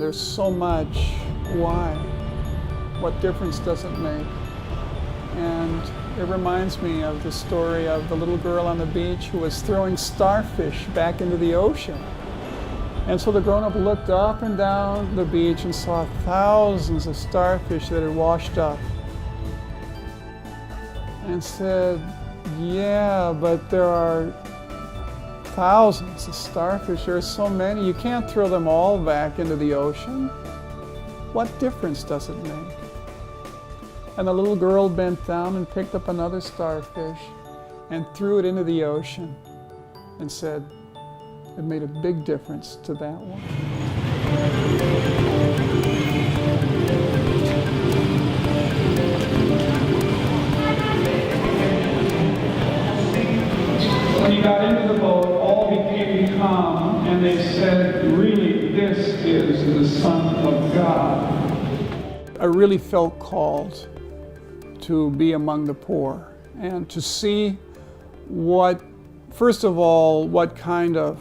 There's so much. Why? What difference does it make? And it reminds me of the story of the little girl on the beach who was throwing starfish back into the ocean. And so the grown-up looked up and down the beach and saw thousands of starfish that had washed up. And said, yeah, but there are thousands of starfish. There are so many. You can't throw them all back into the ocean. What difference does it make? And the little girl bent down and picked up another starfish and threw it into the ocean and said, it made a big difference to that one. When he got into the boat, all became calm, and they said, really, this is the Son of God. I really felt called to be among the poor and to see what, first of all, what kind of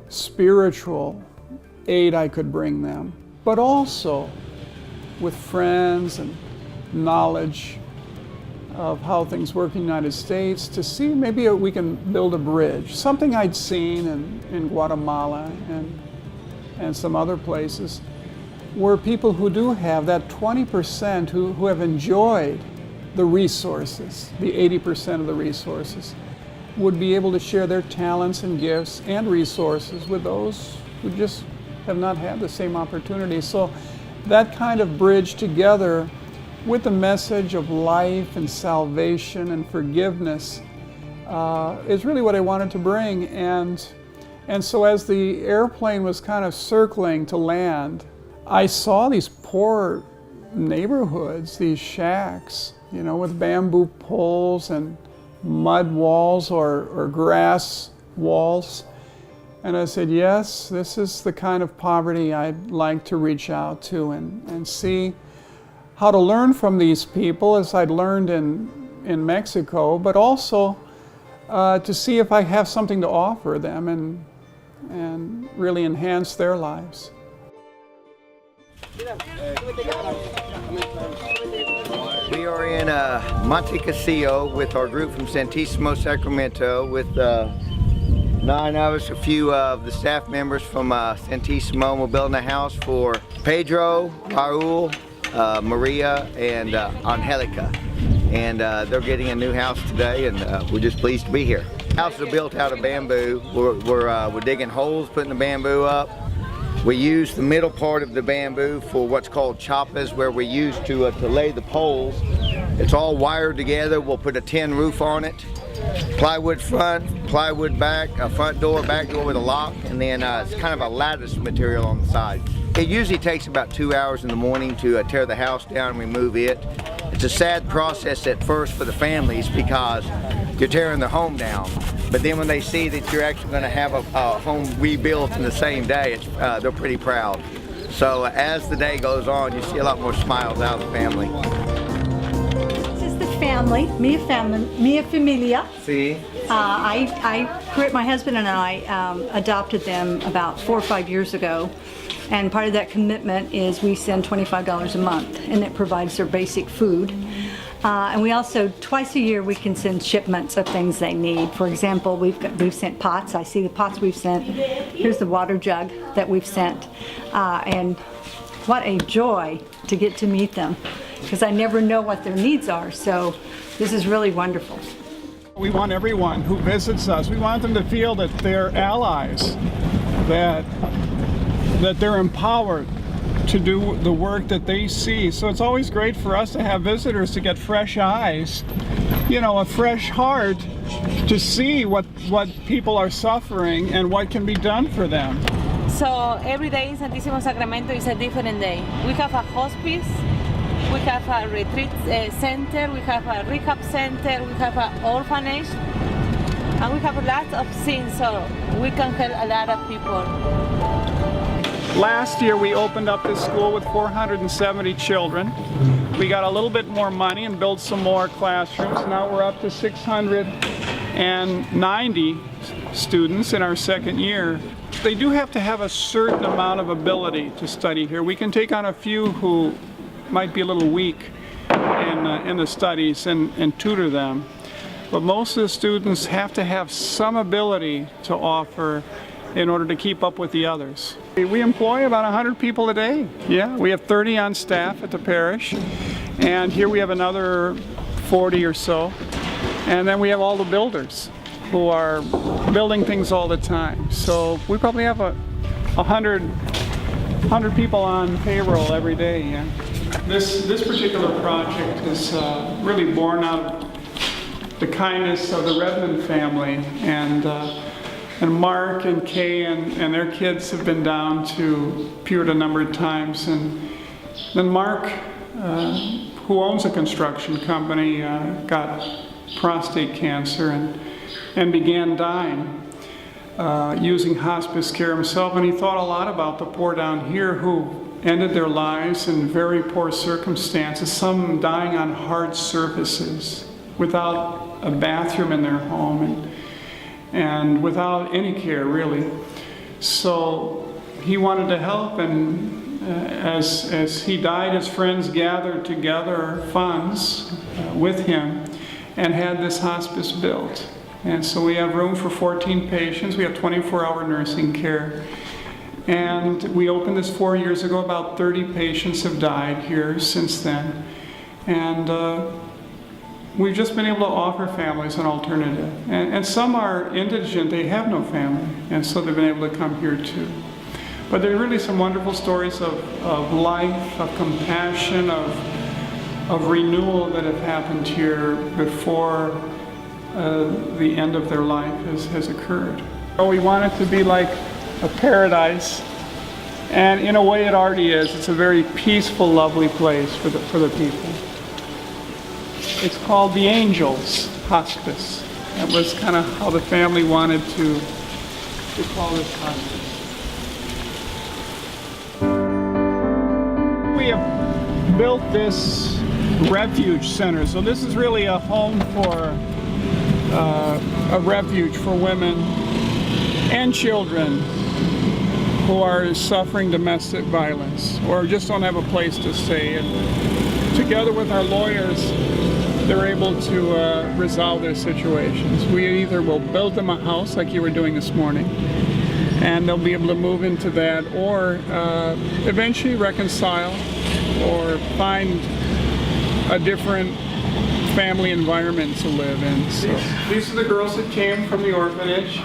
spiritual aid I could bring them, but also with friends and knowledge of how things work in the United States, to see maybe we can build a bridge, something I'd seen in Guatemala and some other places, where people who do have that 20% who have enjoyed the resources, the 80% of the resources, would be able to share their talents and gifts and resources with those who just have not had the same opportunity. So that kind of bridge together with the message of life and salvation and forgiveness is really what I wanted to bring. And so as the airplane was kind of circling to land, I saw these poor neighborhoods, these shacks, you know, with bamboo poles and mud walls or grass walls. And I said, yes, this is the kind of poverty I'd like to reach out to and see how to learn from these people as I'd learned in Mexico, but also to see if I have something to offer them and really enhance their lives. We are in Monte Casillo with our group from Santisimo, Sacramento, with 9 of us, a few of the staff members from Santisimo. We're building a house for Pedro, Raul, Maria, and Angelica. And they're getting a new house today, and we're just pleased to be here. Houses are built out of bamboo. We're digging holes, putting the bamboo up. We use the middle part of the bamboo for what's called choppas, where we use to lay the poles. It's all wired together. We'll put a tin roof on it, plywood front, plywood back, a front door, back door with a lock, and then it's kind of a lattice material on the side. It usually takes about 2 hours in the morning to tear the house down and remove it. It's a sad process at first for the families because you're tearing their home down. But then when they see that you're actually going to have a home rebuilt in the same day, they're pretty proud. So as the day goes on, you see a lot more smiles out of the family. This is the family, Mia Familia. See? My husband and I adopted them about 4 or 5 years ago. And part of that commitment is we send $25 a month, and it provides their basic food. And we also, twice a year, we can send shipments of things they need. For example, we've sent pots. I see the pots we've sent. Here's the water jug that we've sent. And what a joy to get to meet them, because I never know what their needs are. So this is really wonderful. We want everyone who visits us, we want them to feel that they're allies, that they're empowered to do the work that they see. So it's always great for us to have visitors to get fresh eyes, you know, a fresh heart to see what people are suffering and what can be done for them. So every day in Santisimo Sacramento is a different day. We have a hospice, we have a retreat center, we have a rehab center, we have an orphanage, and we have lots of things, so we can help a lot of people. Last year we opened up this school with 470 children. We got a little bit more money and built some more classrooms. Now we're up to 690 students in our second year. They do have to have a certain amount of ability to study here. We can take on a few who might be a little weak in the studies and tutor them. But most of the students have to have some ability to offer in order to keep up with the others. We employ about 100 people a day. Yeah, we have 30 on staff at the parish, and here we have another 40 or so. And then we have all the builders who are building things all the time. So we probably have 100 people on payroll every day. Yeah. This particular project is really born out of the kindness of the Redmond family, and Mark and Kay and their kids have been down to Piura a number of times, and then Mark, who owns a construction company, got prostate cancer and began dying using hospice care himself, and he thought a lot about the poor down here who ended their lives in very poor circumstances, some dying on hard surfaces without a bathroom in their home and without any care really. So he wanted to help, and as he died, his friends gathered together funds with him and had this hospice built. And so we have room for 14 patients. We have 24-hour nursing care. And we opened this 4 years ago. About 30 patients have died here since then. And we've just been able to offer families an alternative. And some are indigent, they have no family, and so they've been able to come here too. But there are really some wonderful stories of life, of compassion, of renewal that have happened here before the end of their life has occurred. We want it to be like a paradise, and in a way it already is. It's a very peaceful, lovely place for the people. It's called the Angels Hospice. That was kind of how the family wanted to call this hospice. We have built this Refuge Center. So this is really a home for a refuge for women and children who are suffering domestic violence or just don't have a place to stay. And together with our lawyers, they're able to resolve their situations. We either will build them a house like you were doing this morning, and they'll be able to move into that, or eventually reconcile or find a different family environment to live in. So these are the girls that came from the orphanage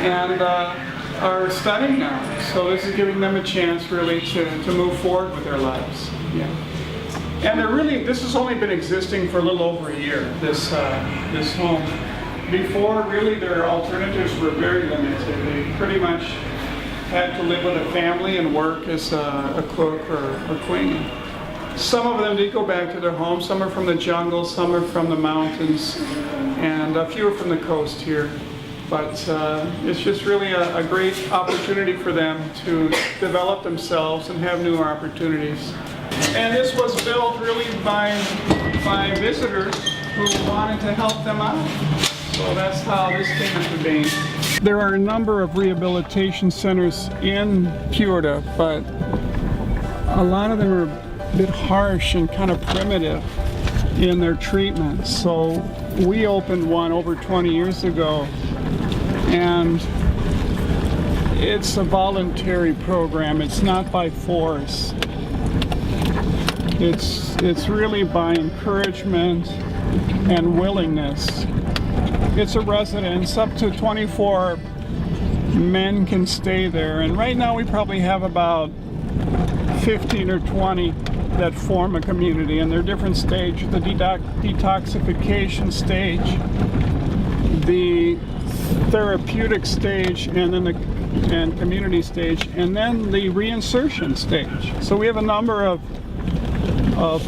and are studying now. So this is giving them a chance really to move forward with their lives. Yeah. And they're really, this has only been existing for a little over a year, this home. Before, really, their alternatives were very limited. They pretty much had to live with a family and work as a cook or cleaning. Some of them did go back to their homes. Some are from the jungle, some are from the mountains, and a few are from the coast here. But it's just really a great opportunity for them to develop themselves and have new opportunities. And this was built really by visitors who wanted to help them out. So that's how this came into being. There are a number of rehabilitation centers in Piura, but a lot of them are a bit harsh and kind of primitive in their treatment. So we opened one over 20 years ago, and it's a voluntary program. It's not by force. It's really by encouragement and willingness. It's a residence. Up to 24 men can stay there, and right now we probably have about 15 or 20 that form a community, and they're different stages: the detoxification stage, the therapeutic stage, and then the community stage, and then the reinsertion stage. So we have a number of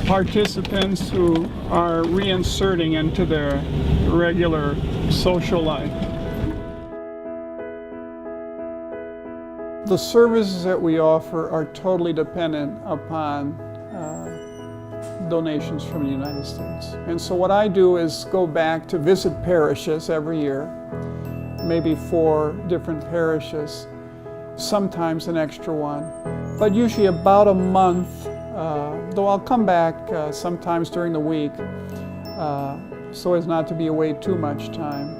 participants who are reinserting into their regular social life. The services that we offer are totally dependent upon donations from the United States. And so what I do is go back to visit parishes every year, maybe 4 different parishes, sometimes an extra one, but usually about a month, though I'll come back sometimes during the week so as not to be away too much time.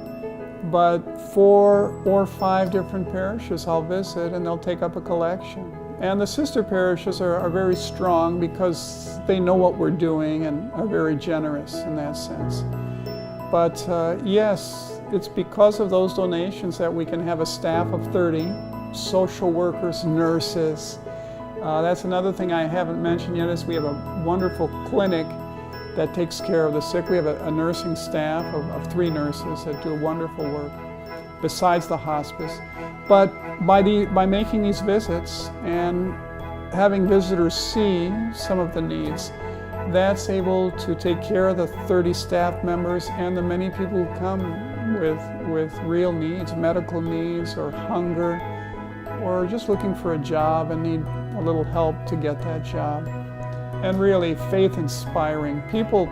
But 4 or 5 different parishes I'll visit, and they'll take up a collection. And the sister parishes are very strong because they know what we're doing and are very generous in that sense. But yes, it's because of those donations that we can have a staff of 30, social workers, nurses. That's another thing I haven't mentioned yet, is we have a wonderful clinic that takes care of the sick. We have a nursing staff of 3 nurses that do wonderful work, besides the hospice. But by making these visits and having visitors see some of the needs, that's able to take care of the 30 staff members and the many people who come with real needs, medical needs or hunger, or just looking for a job and need a little help to get that job. And really faith-inspiring. People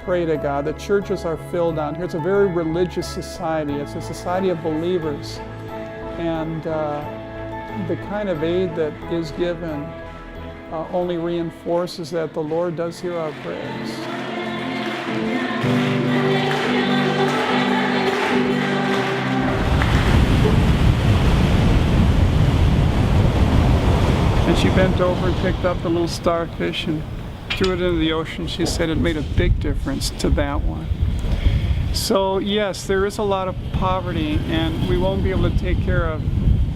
pray to God. The churches are filled down here. It's a very religious society. It's a society of believers. And the kind of aid that is given only reinforces that the Lord does hear our prayers. And she bent over and picked up the little starfish and threw it into the ocean. She said it made a big difference to that one. So yes, there is a lot of poverty, and we won't be able to take care of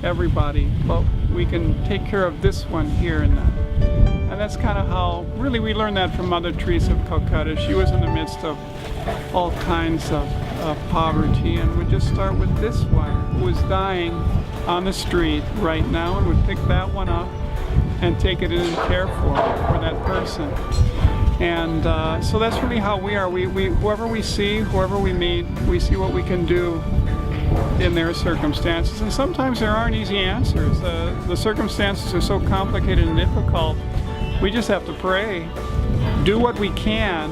everybody, but we can take care of this one here and that. And that's kind of how, really we learned that from Mother Teresa of Calcutta. She was in the midst of all kinds of poverty, and would just start with this one, who was dying on the street right now, and would pick that one up and take it in and care for that person. And so that's really how we are. We whoever we see, whoever we meet, we see what we can do in their circumstances. And sometimes there aren't easy answers. The circumstances are so complicated and difficult. We just have to pray, do what we can,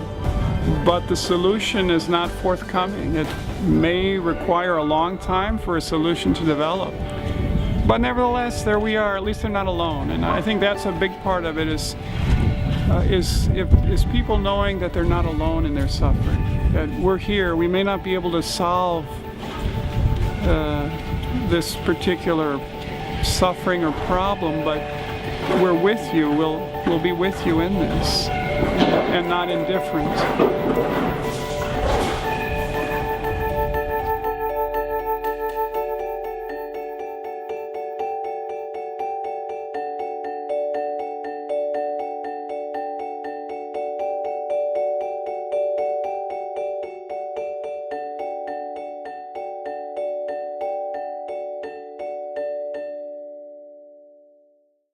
but the solution is not forthcoming. It may require a long time for a solution to develop. But nevertheless, there we are. At least they're not alone, and I think that's a big part of it. Is people knowing that they're not alone in their suffering. That we're here. We may not be able to solve this particular suffering or problem, but we're with you. We'll be with you in this, and not indifferent.